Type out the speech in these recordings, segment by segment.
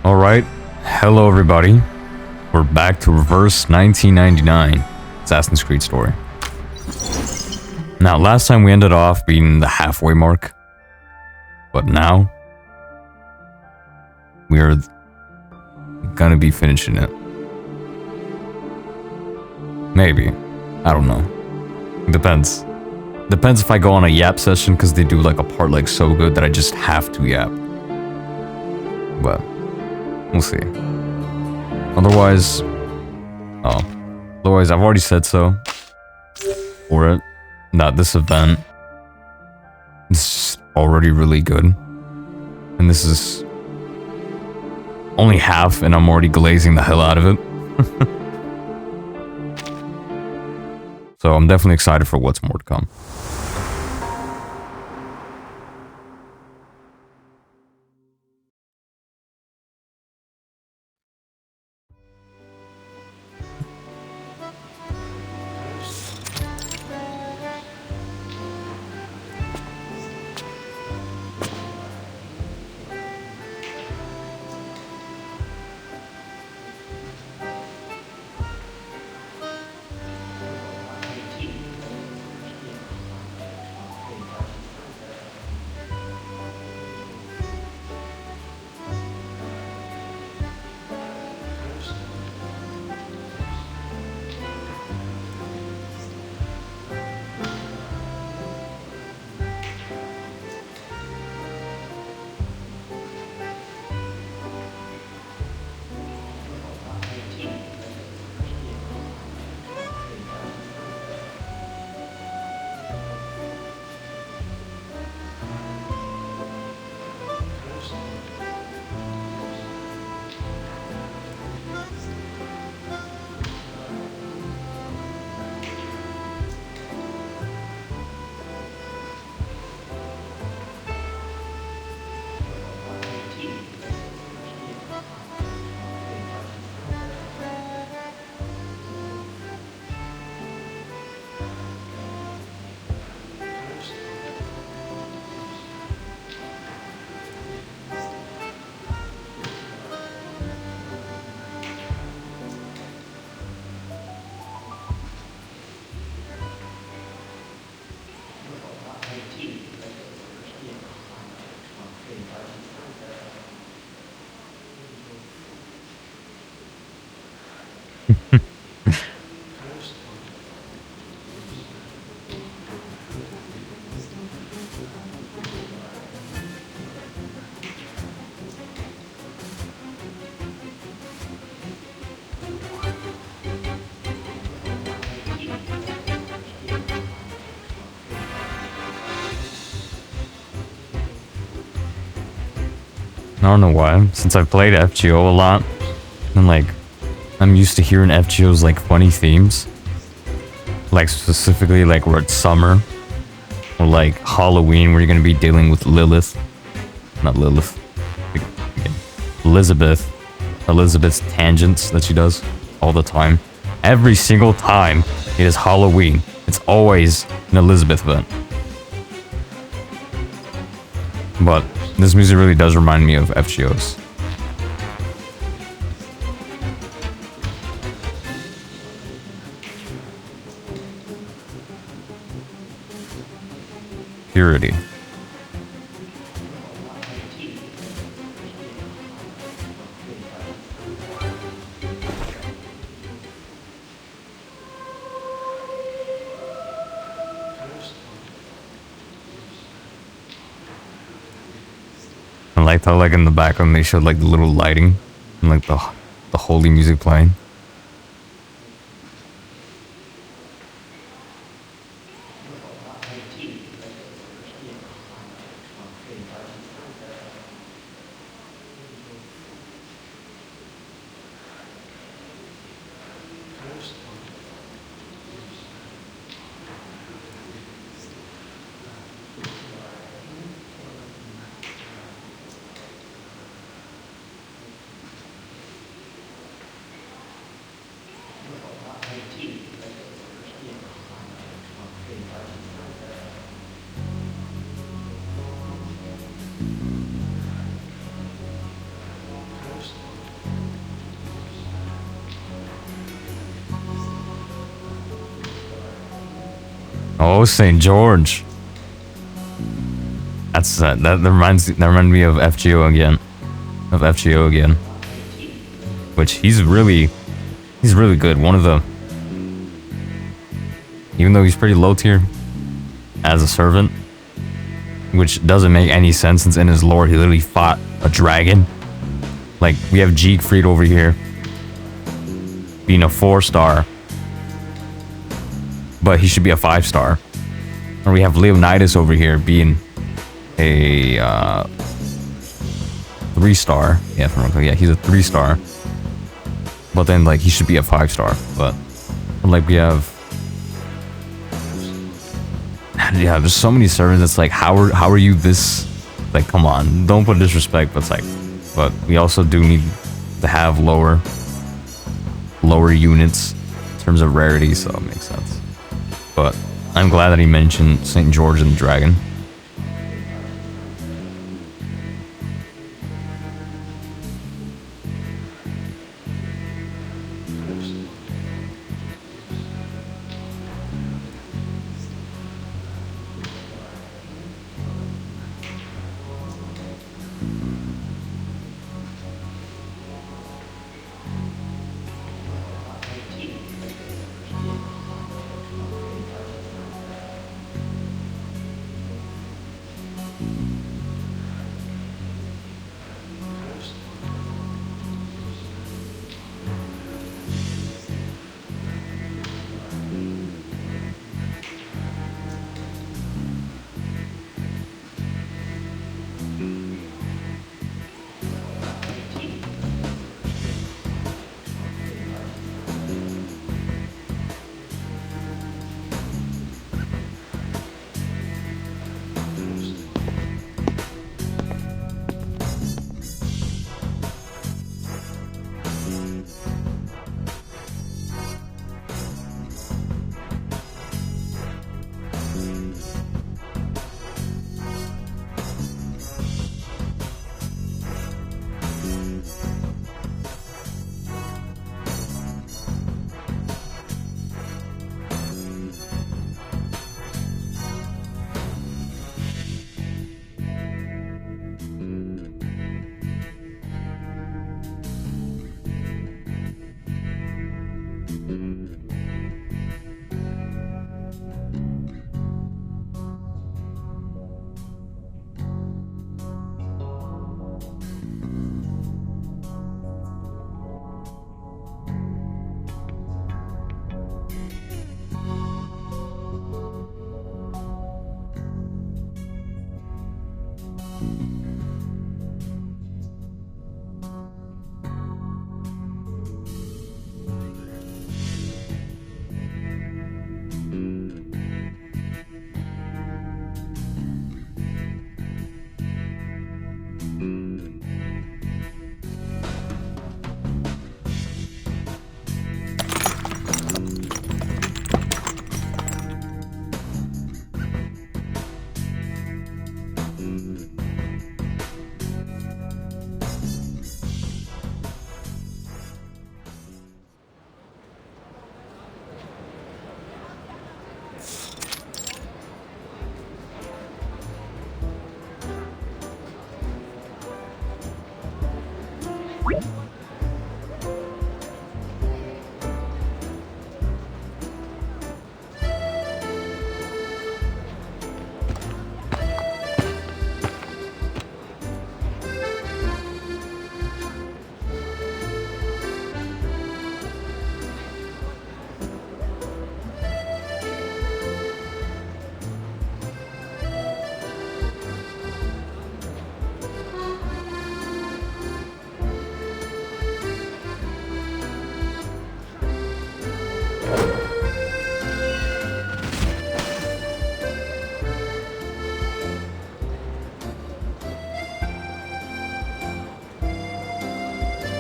Alright, hello everybody. We're back to Reverse 1999 Assassin's Creed Story. Now, last time we ended off being the halfway mark. But now, we are gonna be finishing it. Maybe. I don't know. Depends. Depends if I go on a yap session, because they do like a part like so good that I just have to yap. But we'll see. Otherwise, I've already said so for it, that this event is already really good. And this is only half, and I'm already glazing the hell out of it. So I'm definitely excited for what's more to come. I don't know why, since I've played FGO a lot, and like, I'm used to hearing FGO's like funny themes. Like specifically like where it's summer, or like Halloween where you're gonna be dealing with Lilith. Not Lilith. Elizabeth. Elizabeth's tangents that she does all the time. Every single time it is Halloween, it's always an Elizabeth event. But this music really does remind me of FGO's. Purity. I liked how like in the background they showed like the little lighting and like the holy music playing. Oh, St. George. That's that reminds me of FGO again. Which he's really good. One of the, even though he's pretty low tier as a servant, which doesn't make any sense since in his lore he literally fought a dragon. Like, we have Siegfried over here being a 4-star, but he should be a 5-star. Or we have Leonidas over here being a 3-star. Yeah, he's a 3-star. But then, like, he should be a 5-star. But like, we have, yeah, there's so many servants. It's like, how are you this? Like, come on, don't put disrespect. But it's like, but we also do need to have lower units in terms of rarity, so it makes sense. But I'm glad that he mentioned St. George and the Dragon.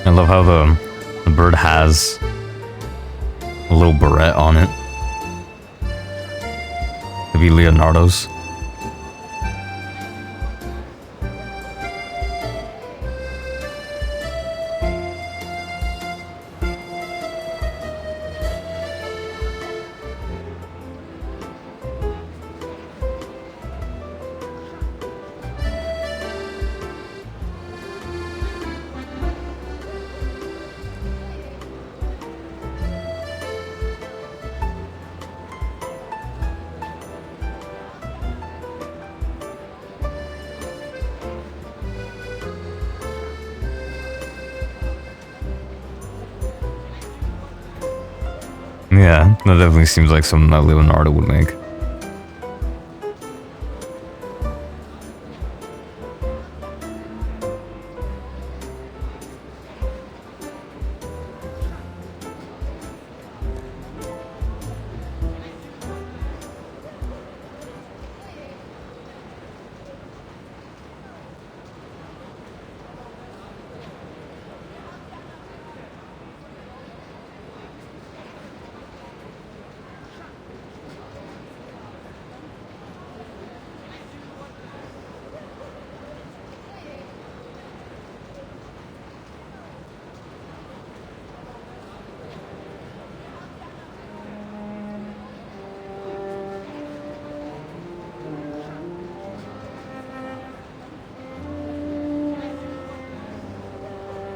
I love how the bird has a little beret on it. Could be Leonardo's. Yeah, that definitely seems like something that Leonardo would make.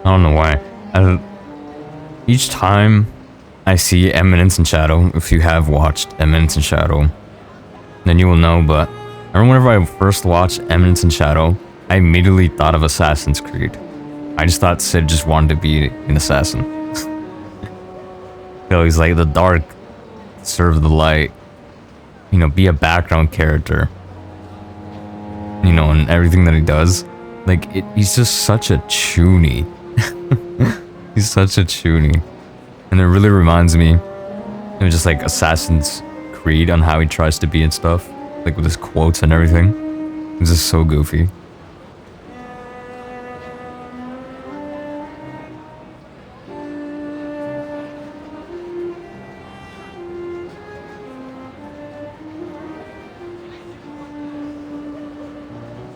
I don't know why. Each time I see Eminence in Shadow, if you have watched Eminence in Shadow, then you will know, but I remember whenever I first watched Eminence in Shadow, I immediately thought of Assassin's Creed. I just thought Sid just wanted to be an assassin. So he's like the dark, serve the light, you know, be a background character. You know, and everything that he does. Like, he's just such a chuny. He's such a chuny. And it really reminds me of just like Assassin's Creed on how he tries to be and stuff. Like with his quotes and everything. It's just so goofy.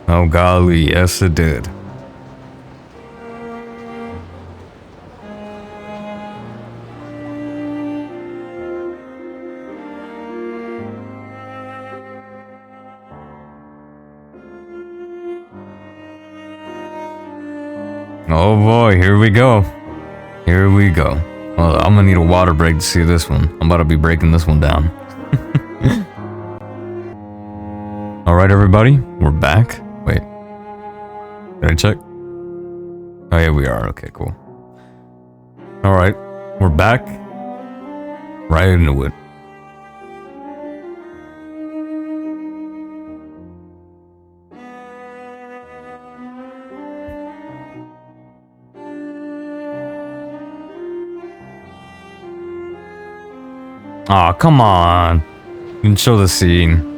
Oh golly, yes it did. Oh boy, here we go. Here we go. Well, I'm gonna need a water break to see this one. I'm about to be breaking this one down. Alright everybody, we're back. Wait. Did I check? Oh yeah, we are. Okay, cool. Alright, we're back. Right into it. Aw, oh, come on. You can show the scene.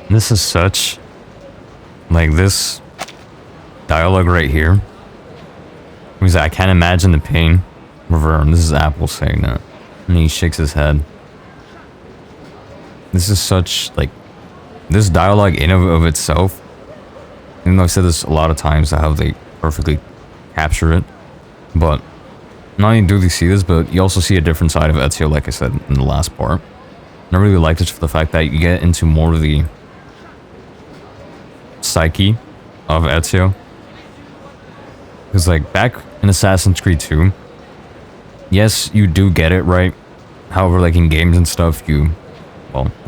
This is such, like, this dialogue right here. Because I can't imagine the pain. Reverne, this is Apple saying that. And he shakes his head. This is such, like, this dialogue in of itself. Even though I've said this a lot of times, how they perfectly capture it. But not only do they see this, but you also see a different side of Ezio, like I said in the last part. And I really liked it for the fact that you get into more of the psyche of Ezio. Because like back in Assassin's Creed 2, yes, you do get it right. However, like in games and stuff, you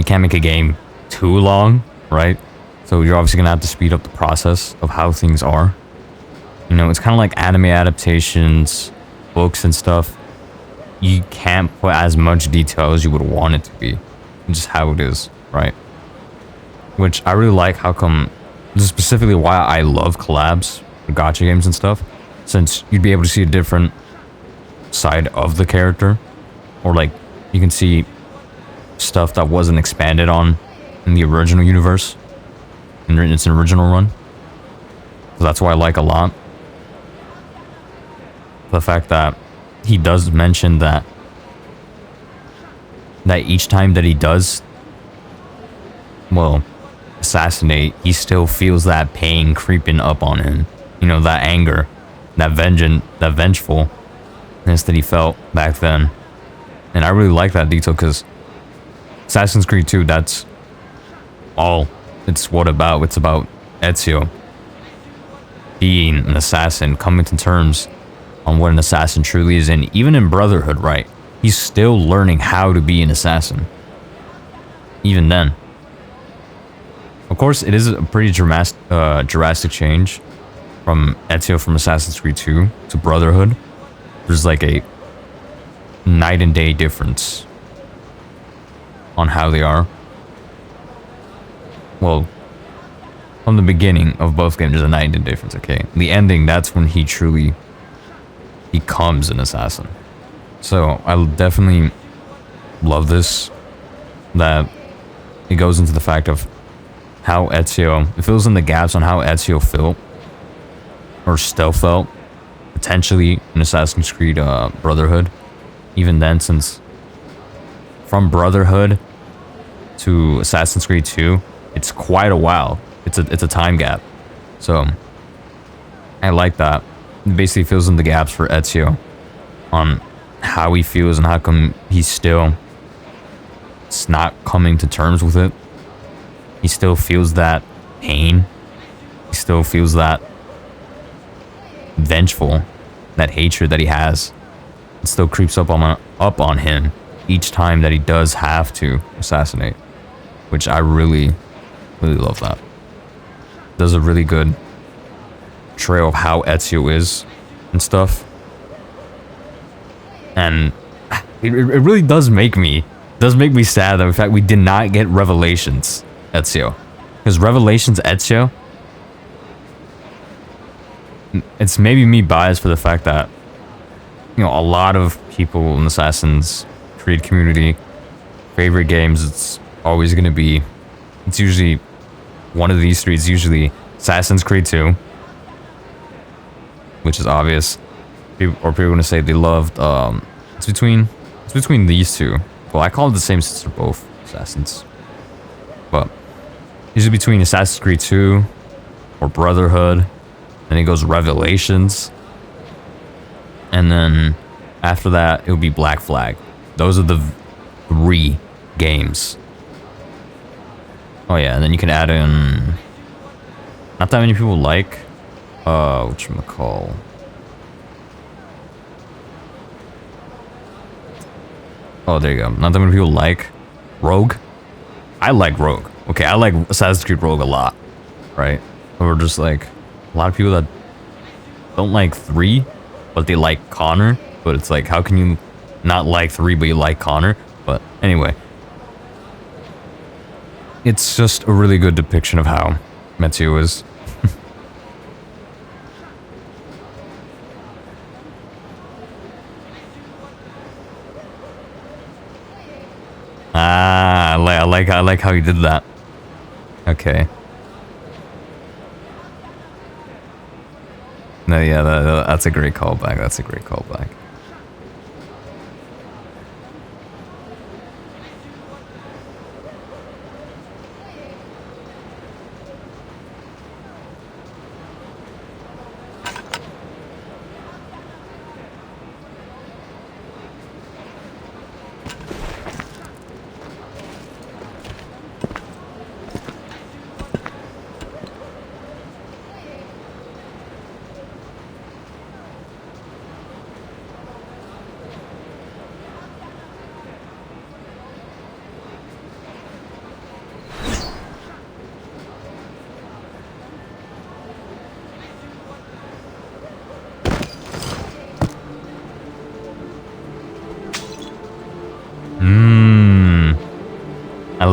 can't make a game too long, right? So you're obviously gonna have to speed up the process of how things are. You know, it's kind of like anime adaptations, books and stuff. You can't put as much detail as you would want it to be. Just how it is, right? Which I really like. How come? This is specifically why I love collabs, gacha games and stuff, since you'd be able to see a different side of the character, or like you can see stuff that wasn't expanded on in the original universe, in its original run. So that's why I like a lot. The fact that he does mention that each time that he does, well, assassinate, he still feels that pain creeping up on him. You know, that anger, that vengefulness that he felt back then. And I really like that detail because Assassin's Creed 2, that's all it's about. It's about Ezio being an assassin, coming to terms on what an assassin truly is. And even in Brotherhood, right? He's still learning how to be an assassin. Even then. Of course, it is a pretty drastic change from Ezio from Assassin's Creed 2 to Brotherhood. There's like a night and day difference on how they are. Well, from the beginning of both games, there's a night and day difference, okay? The ending, that's when he truly becomes an assassin. So, I definitely love this. That it goes into the fact of how Ezio, it fills in the gaps on how Ezio felt, or still felt, potentially in Assassin's Creed Brotherhood. Even then, since from Brotherhood to Assassin's Creed 2, it's quite a while. It's a time gap. So, I like that. It basically fills in the gaps for Ezio on how he feels and how come he's still not coming to terms with it. He still feels that pain. He still feels that vengeful, that hatred that he has. It still creeps up on him each time that he does have to assassinate, which I really, really love that. Does a really good trail of how Ezio is and stuff. And it really does make me sad that in fact we did not get Revelations Ezio. Because Revelations Ezio, it's maybe me biased for the fact that, you know, a lot of people in the Assassin's Creed community, favorite games, it's always going to be, it's usually one of these three. It's usually Assassin's Creed 2, which is obvious. People are going to say they loved, it's between these two. Well, I call it the same since they're both Assassins. But usually between Assassin's Creed 2 or Brotherhood, then it goes Revelations, and then after that it'll be Black Flag. Those are the 3 games. Oh yeah, and then you can add in, not that many people like, whatchamacall, oh, there you go. Not that many people like Rogue. I like Rogue. Okay, I like Assassin's Creed Rogue a lot, right? Or just like a lot of people that don't like 3, but they like Connor. But it's like, how can you not like 3 but you like Connor? But anyway, it's just a really good depiction of how Ezio is. I like how you did that. Okay. No, yeah, that's a great callback. That's a great callback.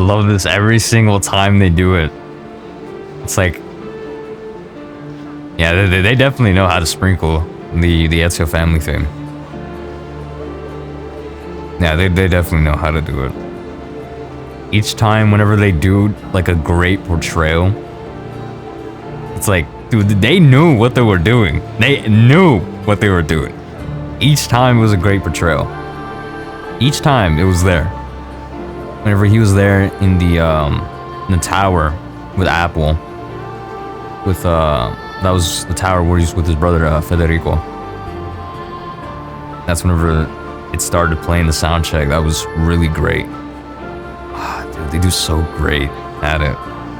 love this every single time they do it. It's like, yeah, they definitely know how to sprinkle the Ezio family theme. Yeah, they definitely know how to do it. Each time, whenever they do like a great portrayal, it's like, dude, they knew what they were doing. They knew what they were doing. Each time it was a great portrayal. Each time it was there. Whenever he was there in the tower with Apple, with that was the tower where he's with his brother Federico. That's whenever it started playing the sound check. That was really great. Dude, they do so great at it.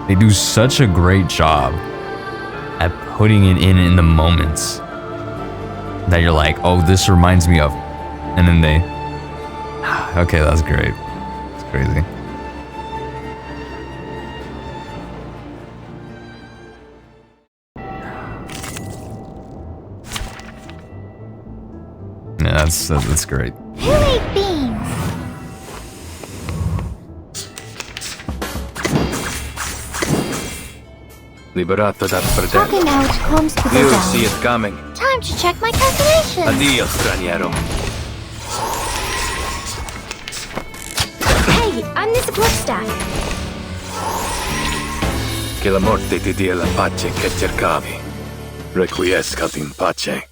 They do such a great job at putting it in the moments that you're like, oh, this reminds me of, and then they, okay, that's great. It's crazy. Yeah, that's great. Who ate beans? Liberato dal Okay, fratello. now it comes to the You down. see it coming. Time to check my calculations. Addio, straniero. Hey, I'm the support staff. Che la morte ti dia la pace che cercavi. Requiescat in pace.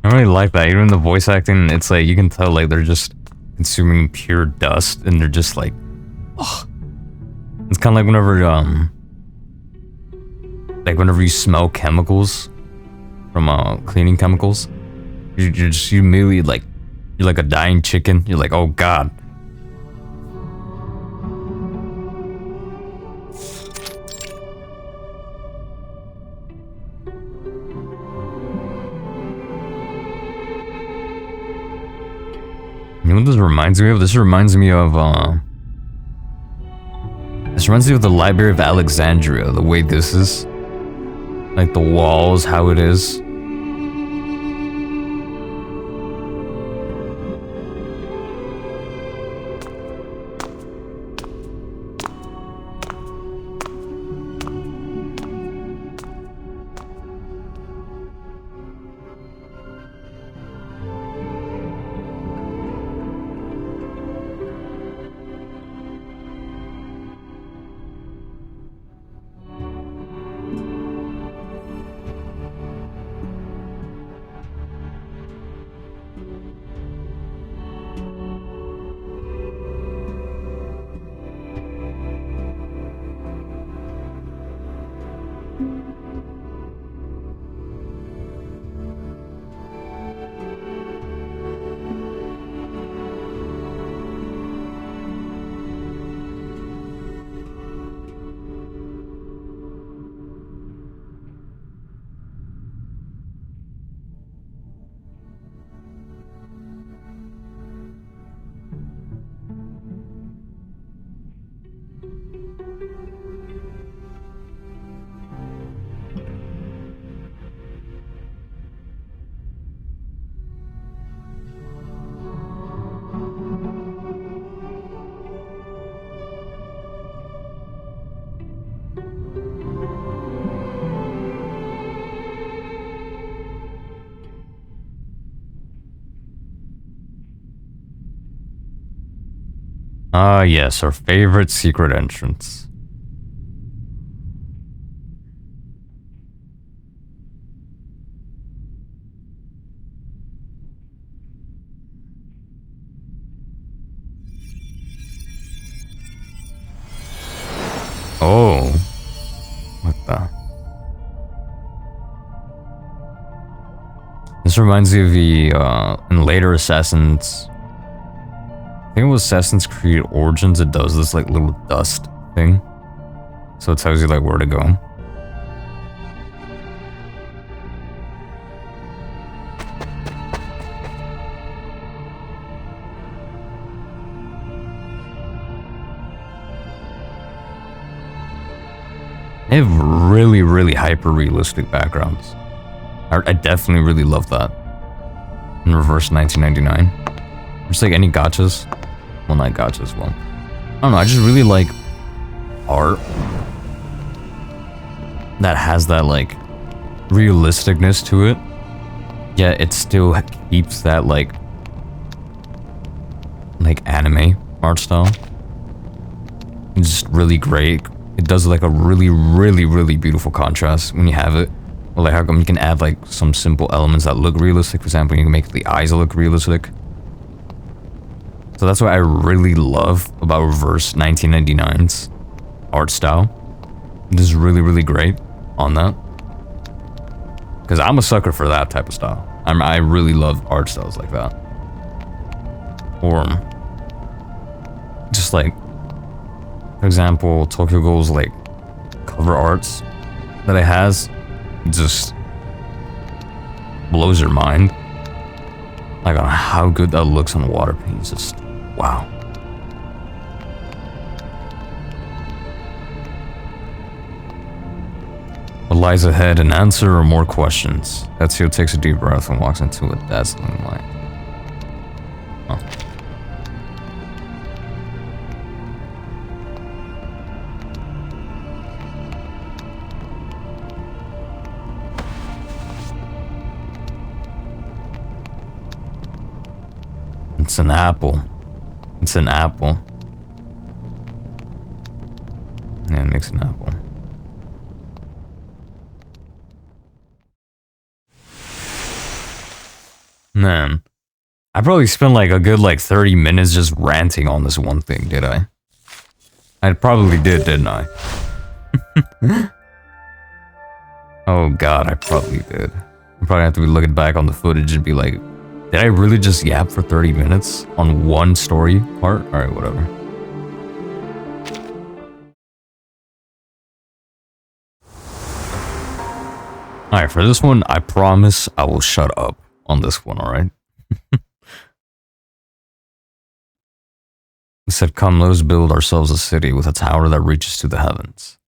I really like that. Even the voice acting, it's like you can tell like they're just consuming pure dust, and they're just like, ugh. It's kind of like whenever you smell chemicals from cleaning chemicals, you immediately like, you're like a dying chicken. You're like, oh god. You know what this reminds me of? This reminds me of the Library of Alexandria, the way this is. Like the walls, how it is. Ah, yes, our favorite secret entrance. Oh. What the? This reminds me of the in later Assassins. I think it was Assassin's Creed Origins. It does this like little dust thing, so it tells you like where to go. They have really, really hyper-realistic backgrounds. I definitely really love that. In Reverse 1999. Just like any gotchas. Well, not gotchas, well. I don't know, I just really like art that has that, like, realisticness to it. Yet it still keeps that, like anime art style. It's just really great. It does like a really, really, really beautiful contrast when you have it. Or like how come you can add like some simple elements that look realistic. For example, you can make the eyes look realistic. So that's what I really love about Reverse 1999's art style. It is really, really great on that. Because I'm a sucker for that type of style. I really love art styles like that. Or just like, for example, Tokyo Ghoul's like cover arts that it has just blows your mind. Like on how good that looks on water paint. Just wow. What lies ahead, an answer or more questions? Ezio takes a deep breath and walks into a dazzling light. Oh. It's an apple. It's an apple. Yeah, it makes an apple. Man, I probably spent like a good 30 minutes just ranting on this one thing, did I? I probably did, didn't I? Oh god, I probably did. I probably have to be looking back on the footage and be like, did I really just yap for 30 minutes on one story part? Alright, whatever. Alright, for this one, I promise I will shut up on this one, alright? He said, come, let us build ourselves a city with a tower that reaches to the heavens.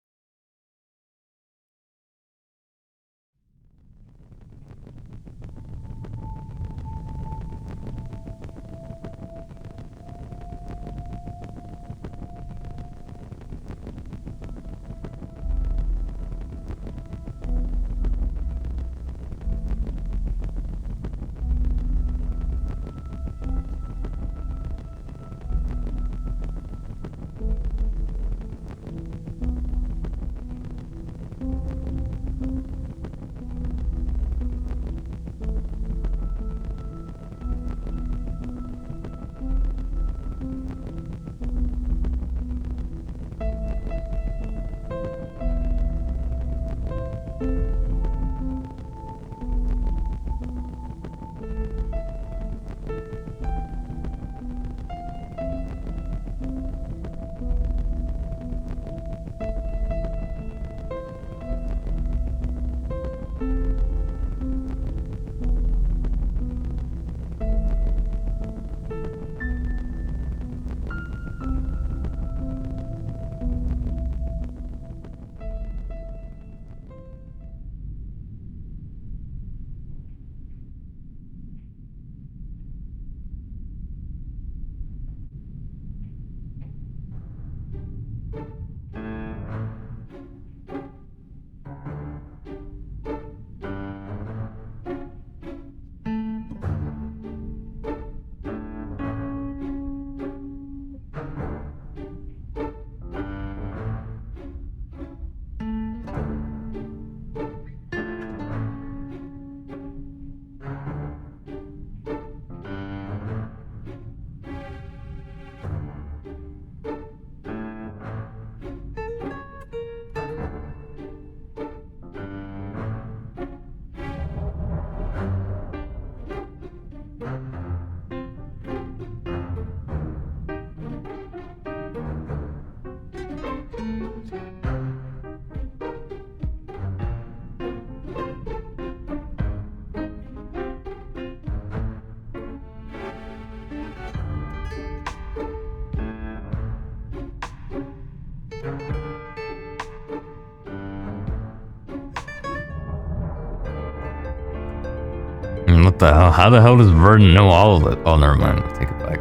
What the hell? How the hell does Verdant know all of it? Oh, never mind. I'll take it back.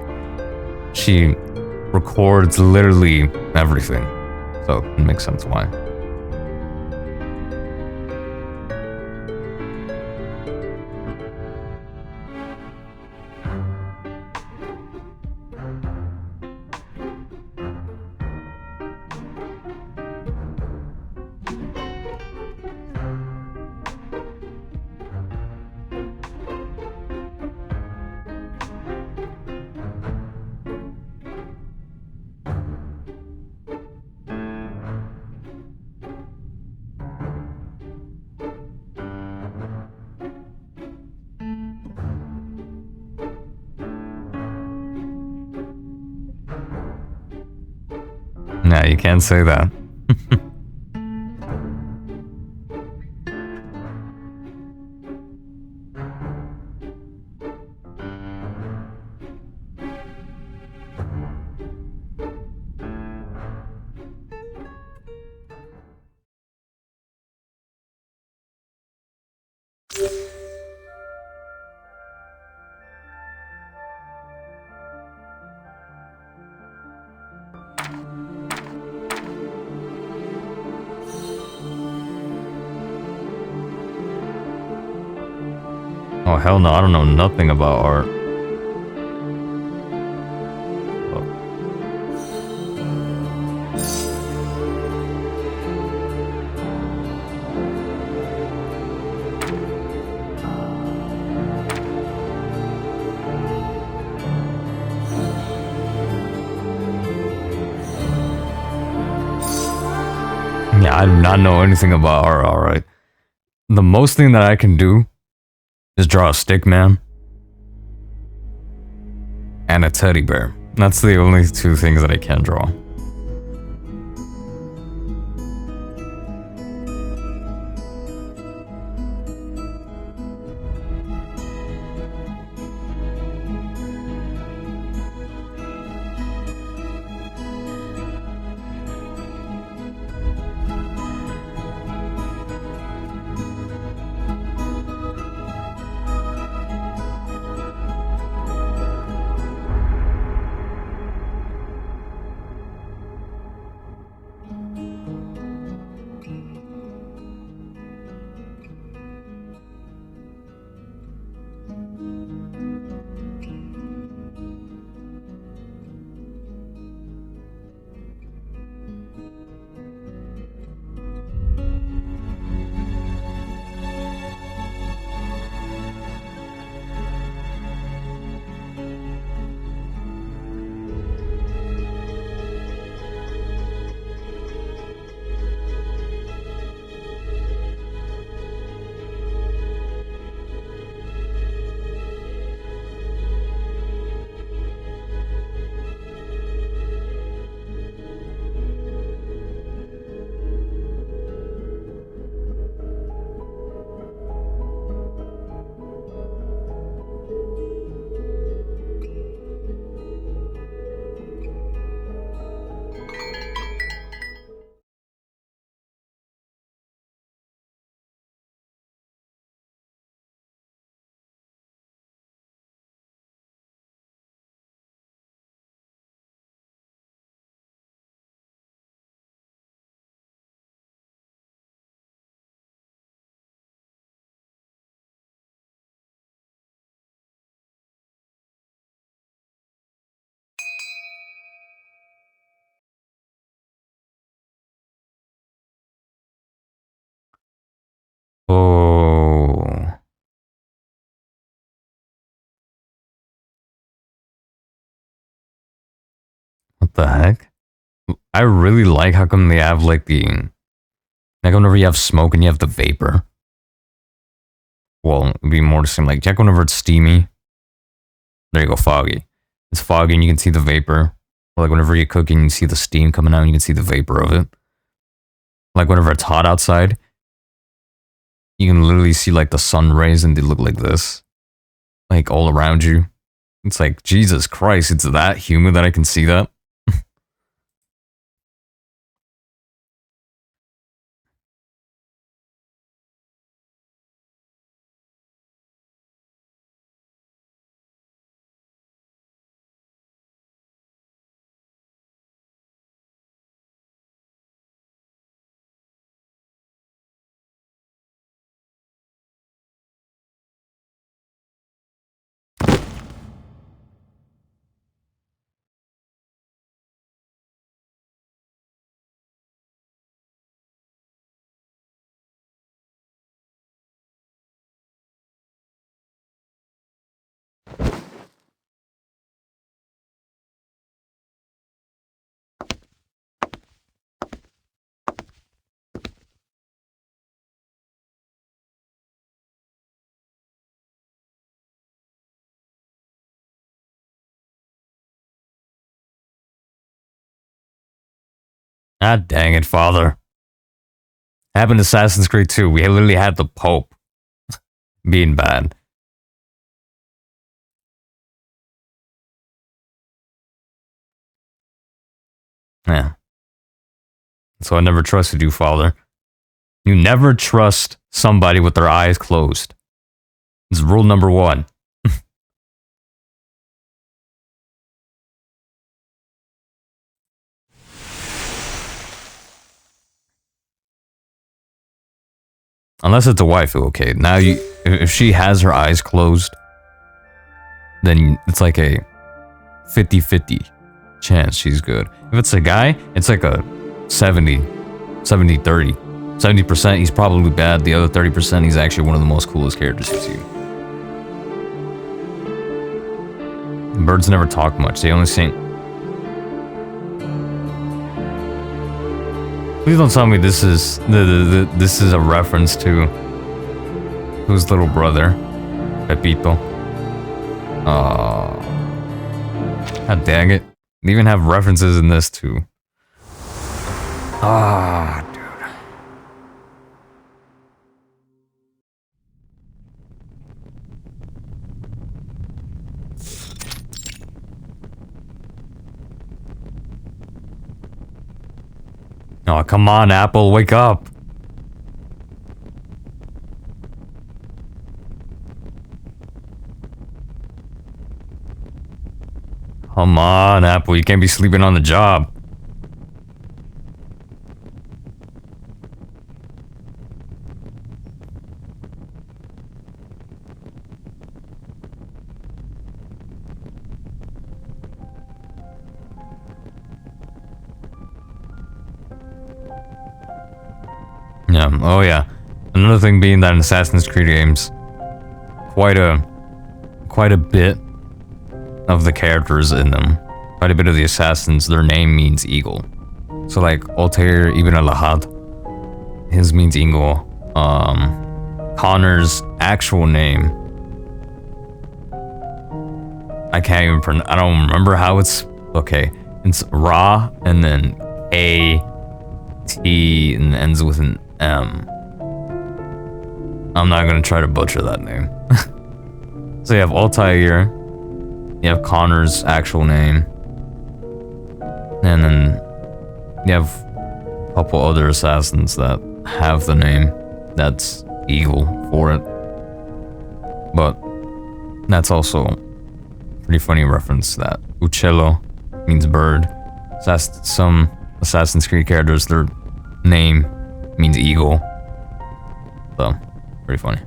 She records literally everything. So it makes sense why. Nah, you can't say that. Oh, hell no, I don't know nothing about art. Oh. Yeah, I do not know anything about art, alright. The most thing that I can do is draw a stick man and a teddy bear. That's the only two things that I can draw. Oh. What the heck? I really like how come they have like whenever you have smoke and you have the vapor. Well, it'd be more to seem like check whenever it's steamy. There you go, foggy. It's foggy and you can see the vapor. Like whenever you're cooking, you see the steam coming out and you can see the vapor of it. Like whenever it's hot outside, you can literally see like the sun rays and they look like this. Like all around you. It's like, Jesus Christ, it's that humid that I can see that? Ah, dang it, father. Happened to Assassin's Creed 2. We literally had the Pope being bad. Yeah. So I never trusted you, father. You never trust somebody with their eyes closed. It's rule number 1. Unless it's a waifu, okay. Now you, if she has her eyes closed, then it's like a 50-50 chance she's good. If it's a guy, it's like a 70-30. 70% he's probably bad, the other 30% he's actually one of the most coolest characters you've seen. Birds never talk much, they only sing. Please don't tell me this is this is a reference to whose little brother, Pepito. God dang it. They even have references in this too. Ah, dude. Oh, come on, Apple, wake up. Come on, Apple, you can't be sleeping on the job. Yeah, oh yeah. Another thing being that in Assassin's Creed games, quite a bit of the characters in them, quite a bit of the assassins, their name means eagle. So like Altair Ibn al-Lahad, his means eagle. Connor's actual name, I can't even pronounce. I don't remember how it's. Okay, it's Ra and then A T and ends with an M. I'm not gonna try to butcher that name. So you have Altair, you have Connor's actual name, and then you have a couple other assassins that have the name that's Eagle for it. But that's also a pretty funny reference that Uccello means bird. Some Assassin's Creed characters, their name means eagle. So, pretty funny.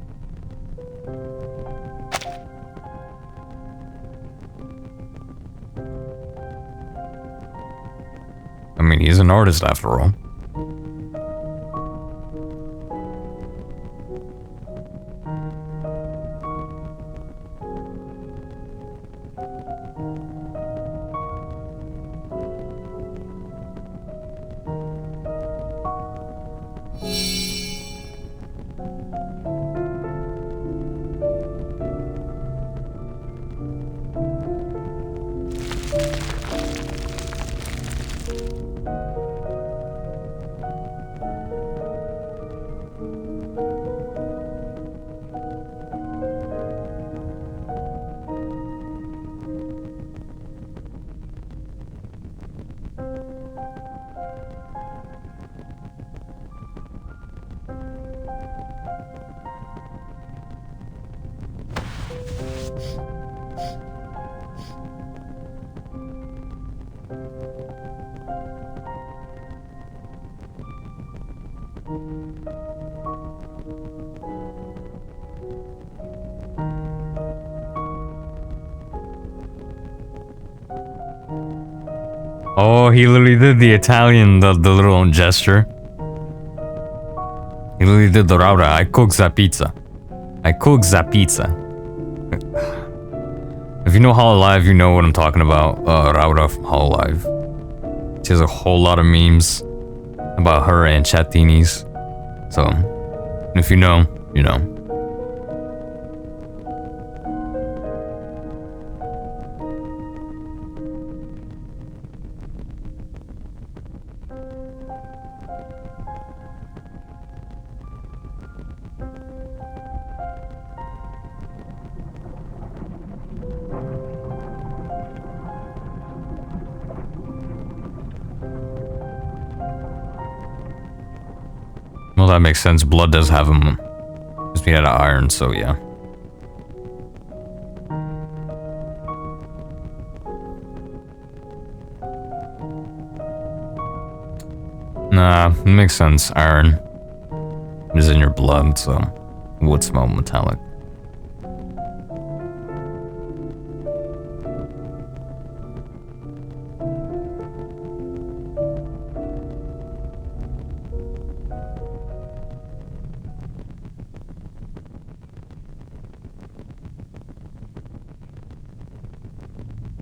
I mean, he's an artist after all. Oh, he literally did the Italian, the little gesture. He literally did the rauda. I cook the pizza. I cook the pizza. If you know Hololive, you know what I'm talking about. Rauda from Hololive. She has a whole lot of memes about her and Chattinis. So, if you know, you know. that makes sense. Blood does have him. It's made out of iron, so yeah. Nah, it makes sense. Iron is in your blood, so it would smell metallic.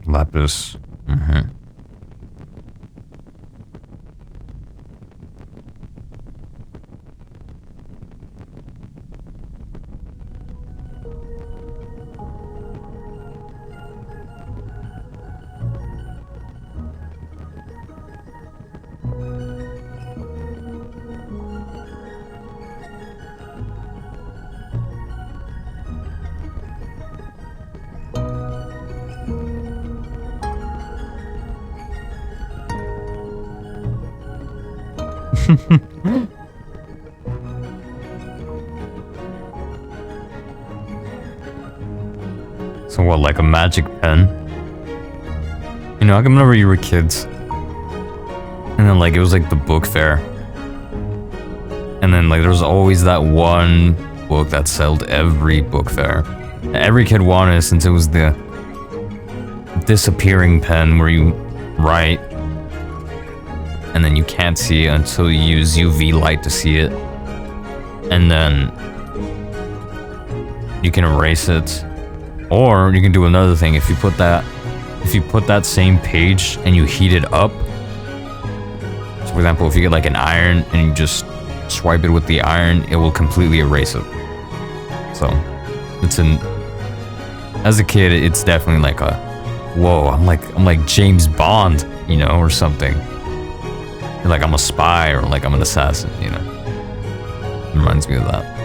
Lapis. Mm-hmm. So what, like a magic pen? You know, I can remember you were kids. And then like, it was like the book fair. And then like, there was always that one book that sold every book fair. Every kid wanted it since it was the disappearing pen where you write. And then you can't see it until you use UV light to see it. And then you can erase it. Or you can do another thing. If you put that same page and you heat it up. So for example, if you get like an iron and you just swipe it with the iron, it will completely erase it. So as a kid, it's definitely like a, whoa, I'm like James Bond, you know, or something. Like I'm a spy or like I'm an assassin, you know. It reminds me of that.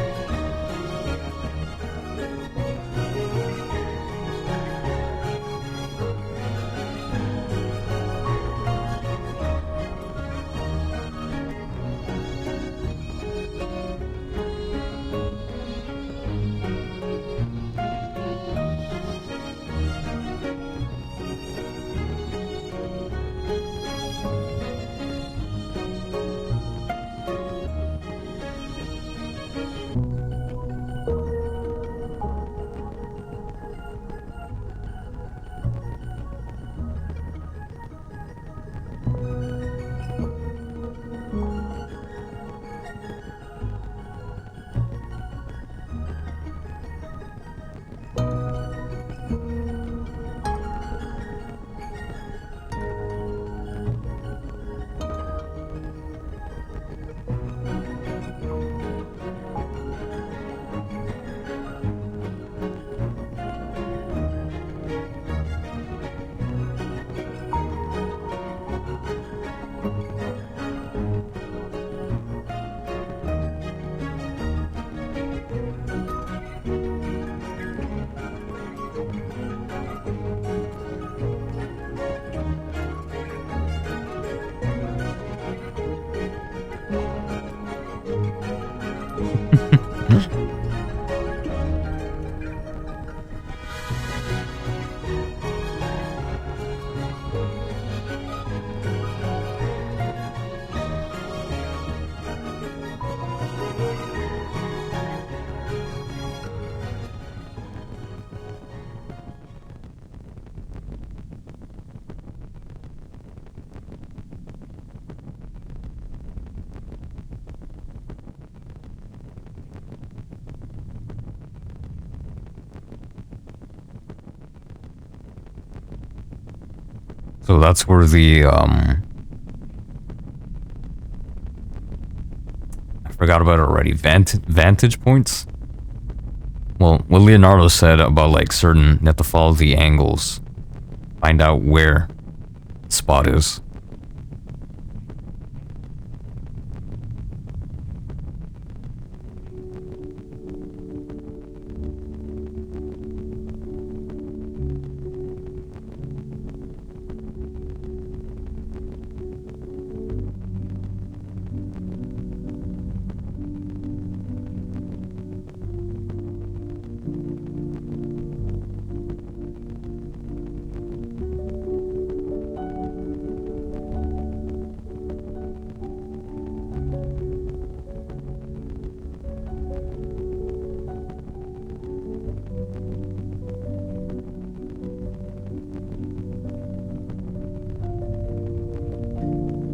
So that's where the, I forgot about it already, vantage points? Well, what Leonardo said about like certain, you have to follow the angles, find out where the spot is.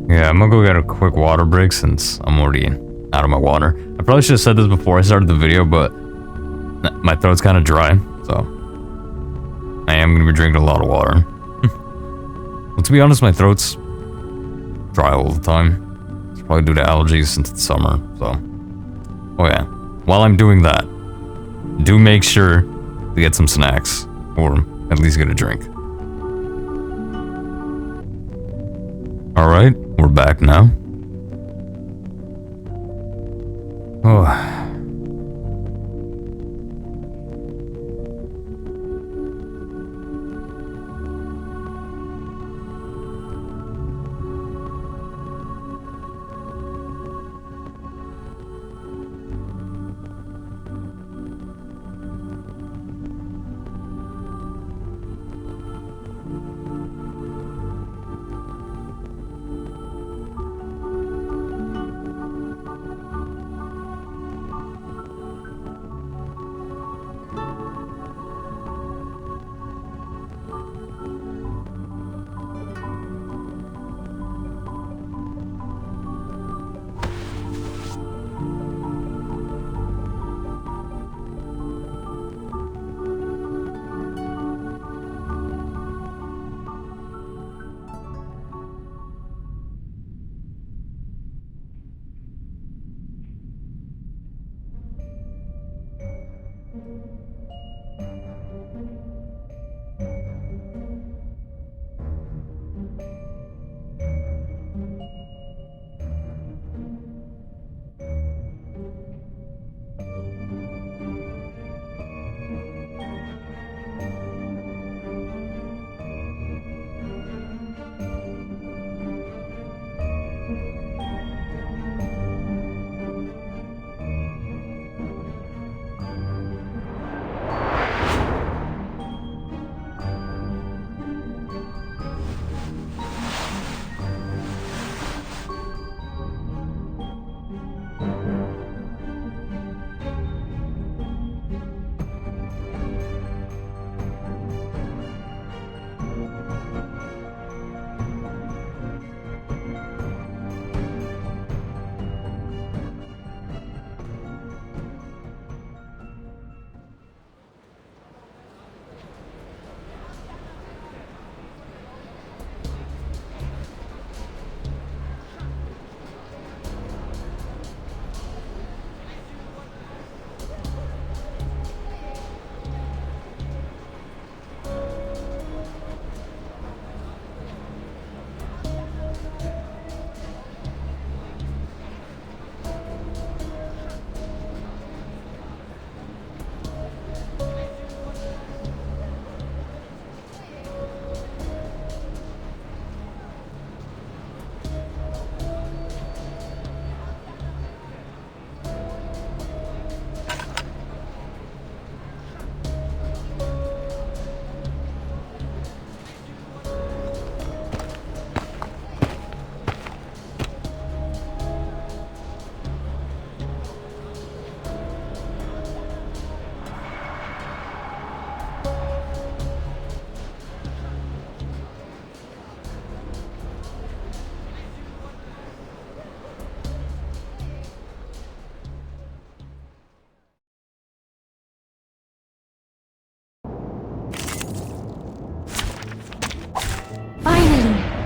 Yeah, I'm gonna go get a quick water break since I'm already out of my water. I probably should have said this before I started the video, but my throat's kind of dry, so I am gonna be drinking a lot of water. Well, to be honest, my throat's dry all the time. It's probably due to allergies since it's summer, so. Oh yeah, while I'm doing that, do make sure to get some snacks, or at least get a drink. Alright, we're back now. Oh.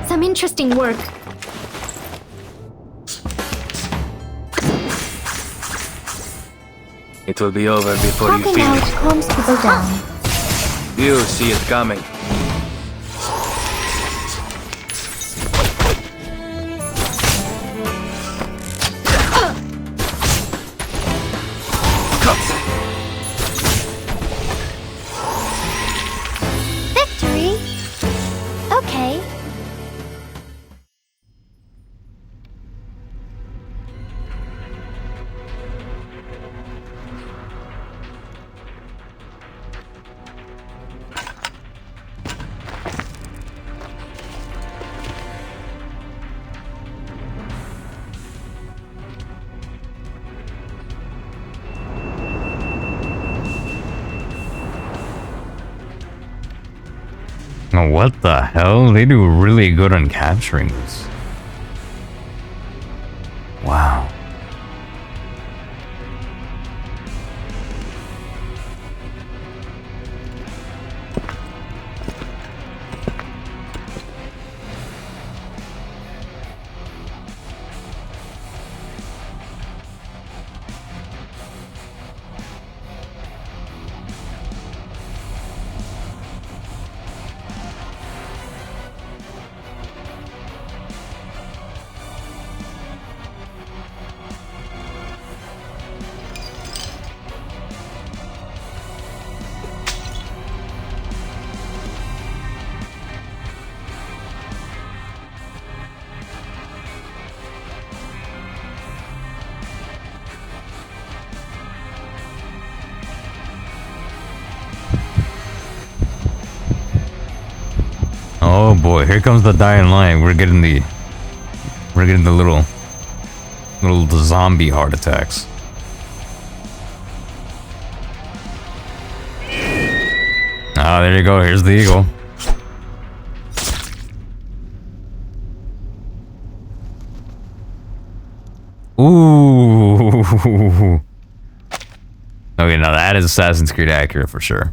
Some interesting work. It will be over before you Talking feel out it. calms people down. You see it coming. Victory? Okay. Oh, what the hell? They do really good on capturing this. Wow. Oh boy, here comes the dying light. We're getting the little zombie heart attacks. Ah, there you go. Here's the eagle. Ooh. Okay, now that is Assassin's Creed accurate for sure.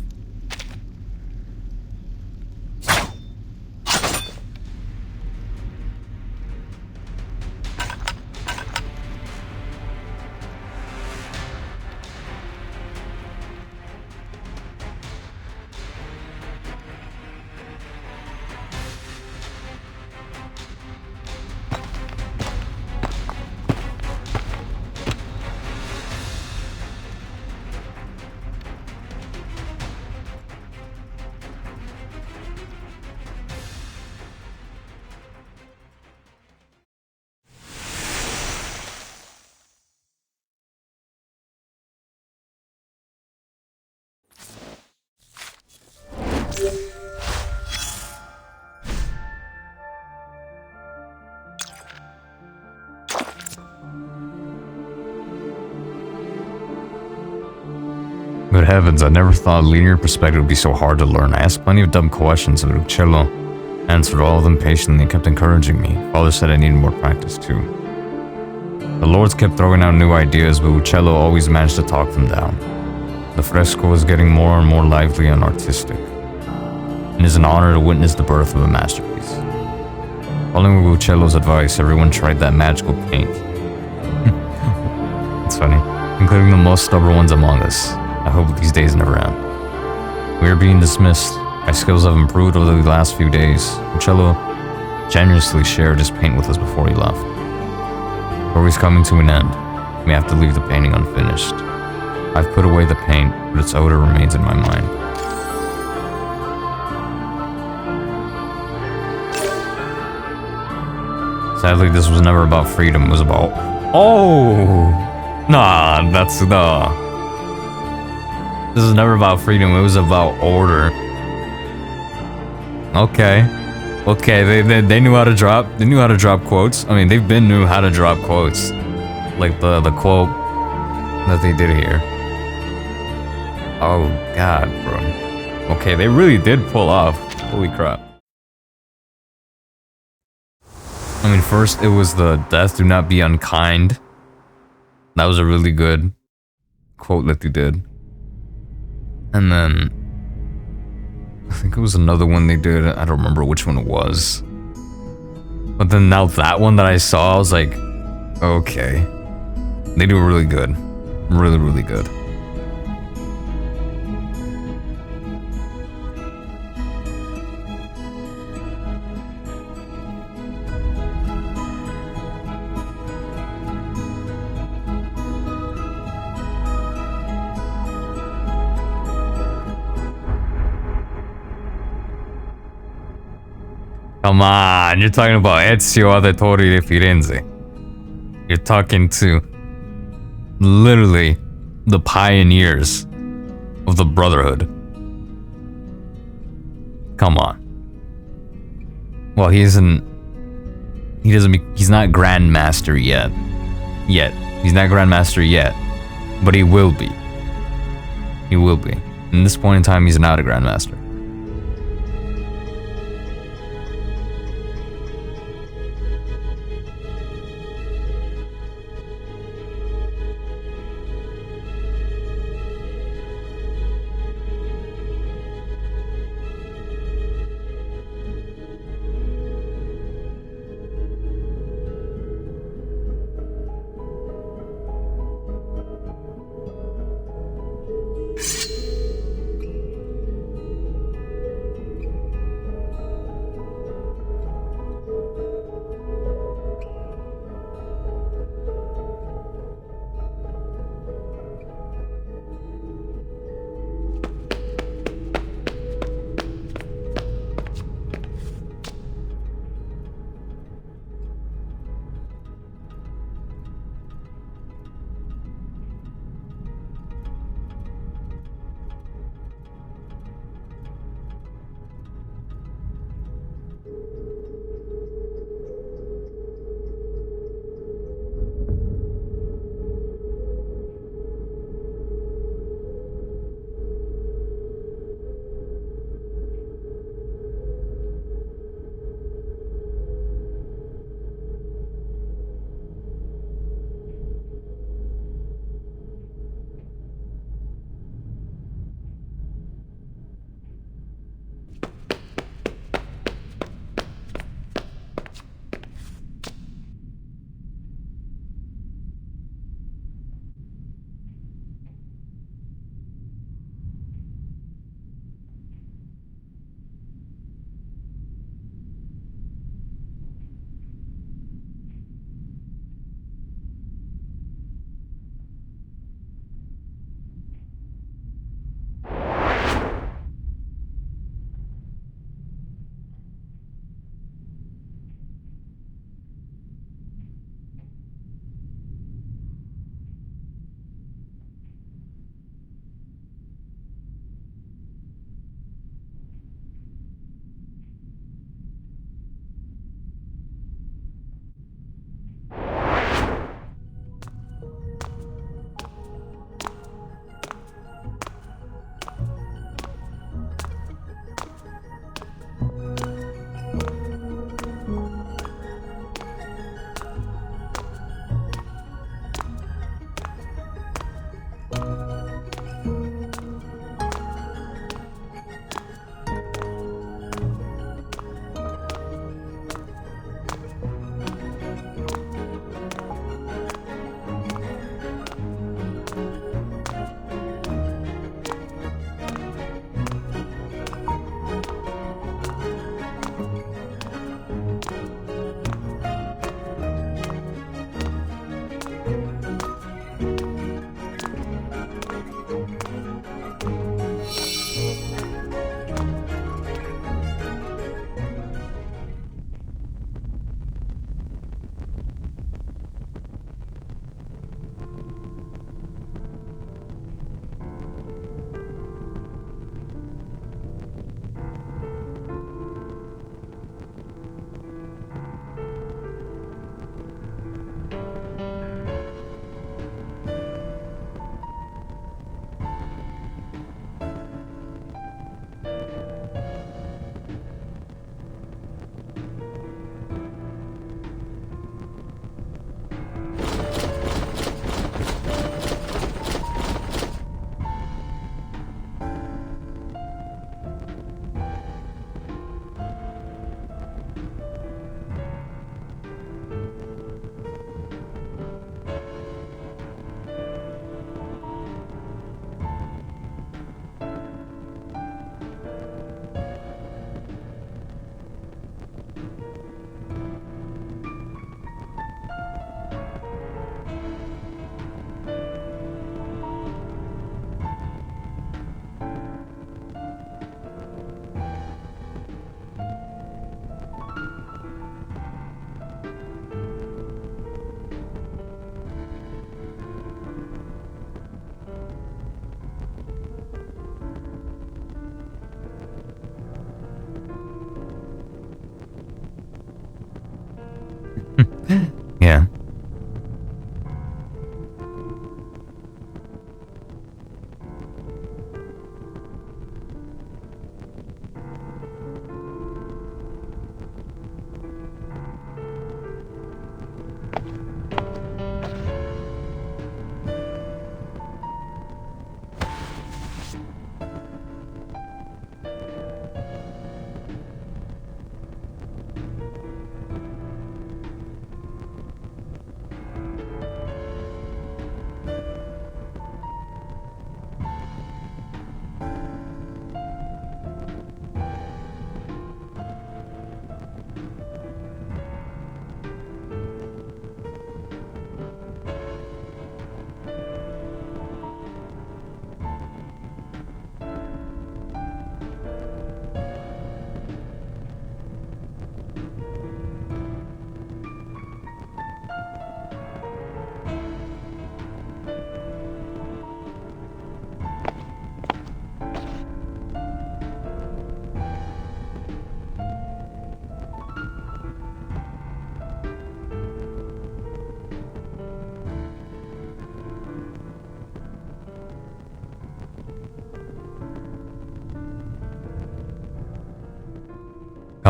Good heavens, I never thought linear perspective would be so hard to learn. I asked plenty of dumb questions, but Uccello answered all of them patiently and kept encouraging me. Father said I needed more practice too. The lords kept throwing out new ideas, but Uccello always managed to talk them down. The fresco was getting more and more lively and artistic. It is an honor to witness the birth of a masterpiece. Following Uccello's advice, everyone tried that magical paint. It's funny, including the most stubborn ones among us. I hope these days never end. We are being dismissed. My skills have improved over the last few days. Uccello generously shared his paint with us before he left. The story's coming to an end. We have to leave the painting unfinished. I've put away the paint, but its odor remains in my mind. Sadly, this was never about freedom. It was about... Oh! Nah, that's... This is never about freedom. It was about order. Okay. Okay, they knew how to drop. They knew how to drop quotes. I mean, they've been knew how to drop quotes. Like the quote that they did here. Oh, God, bro. Okay, they really did pull off. Holy crap. I mean, first it was the death, do not be unkind. That was a really good quote that they did. And then I think it was another one they did. I don't remember which one it was. But then now that one that I saw, I was like, okay. They do really good. Really, really good. Come on, you're talking about Ezio Auditore di Firenze. You're talking to literally the pioneers of the Brotherhood. Come on. Well, he's not Grandmaster yet. He's not Grandmaster yet. But he will be. He will be. In this point in time, he's not a Grandmaster.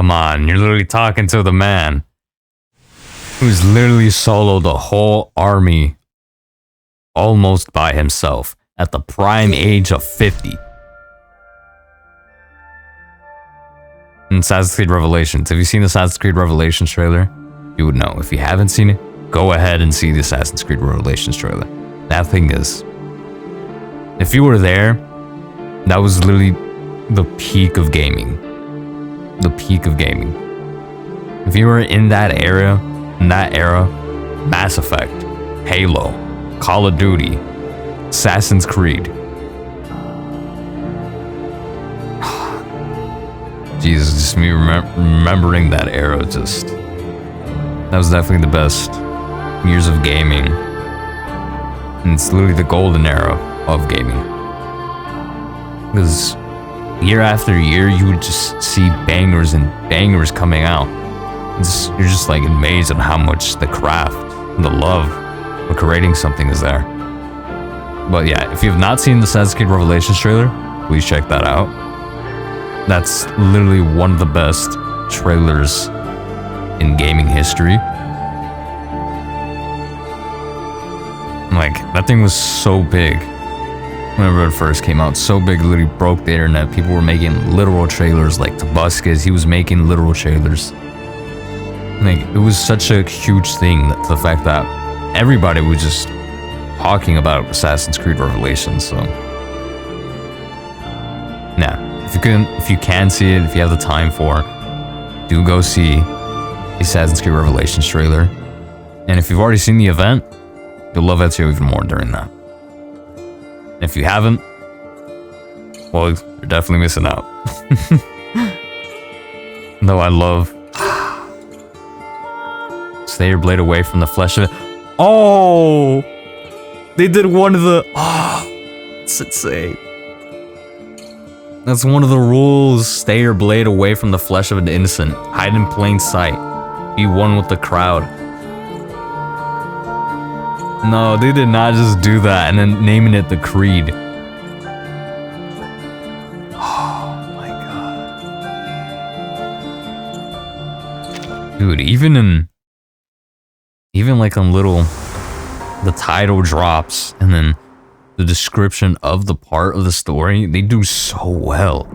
Come on, you're literally talking to the man who's literally soloed the whole army almost by himself at the prime age of 50. In Assassin's Creed Revelations. Have you seen the Assassin's Creed Revelations trailer? You would know. If you haven't seen it, go ahead and see the Assassin's Creed Revelations trailer. That thing is... If you were there, that was literally the peak of gaming. The peak of gaming. If you were in that era, Mass Effect, Halo, Call of Duty, Assassin's Creed. Jesus, just me remembering that era, just... That was definitely the best years of gaming. And it's literally the golden era of gaming. Because year after year, you would just see bangers and bangers coming out. You're just like amazed at how much the craft and the love for creating something is there. But yeah, if you have not seen the Assassin's Creed Revelations trailer, please check that out. That's literally one of the best trailers in gaming history. Like, that thing was so big whenever it first came out. So big, literally broke the internet. People were making literal trailers, like Tabuscus, he was making literal trailers. Like, it was such a huge thing, that the fact that everybody was just talking about Assassin's Creed Revelations, so... Nah, if you can see it, if you have the time for, do go see the Assassin's Creed Revelations trailer. And if you've already seen the event, you'll love Ezio even more during that. And if you haven't, well, you're definitely missing out. Though I love... Stay your blade away from the flesh of it. Oh! They did one of the... Oh, it's insane. That's one of the rules. Stay your blade away from the flesh of an innocent. Hide in plain sight. Be one with the crowd. No, they did not just do that and then naming it the Creed. Oh my god. Dude, even like on little... The title drops and then the description of the part of the story, they do so well.